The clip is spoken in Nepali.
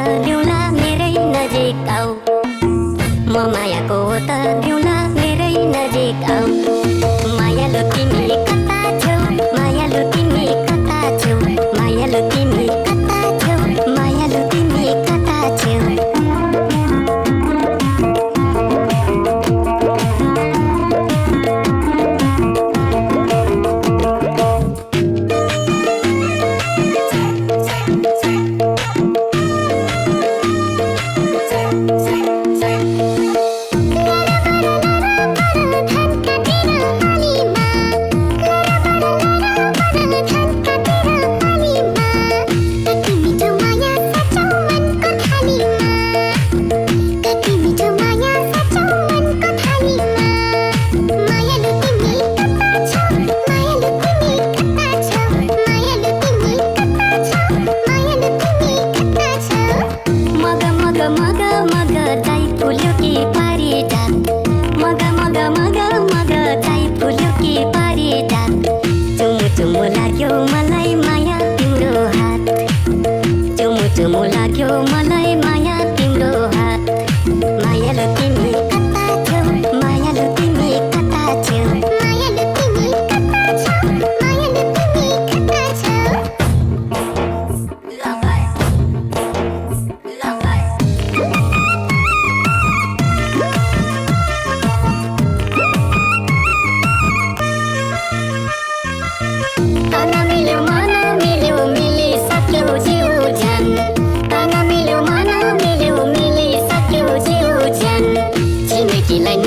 ल्याउला मेरै नजिक आऊ, म मायाको त ल्याउला मेरै नजिक आऊ। मायालु तिमी कता छौ, मायालु तिमी कता छौ, मायालु तिमी कता छौ, मायालु तिमी कता छौ। चुमु लाग्यो मलाई माया तिम्रो हात, चुमु चुमु लाग्यो मलाई माया तिम्रो हात। मायालु तिमी कता छौ, मायालु तिमी कता छौ, मायालु तिमी कता छौ, मायालु तिमी कता छौ। छिमेकीलाई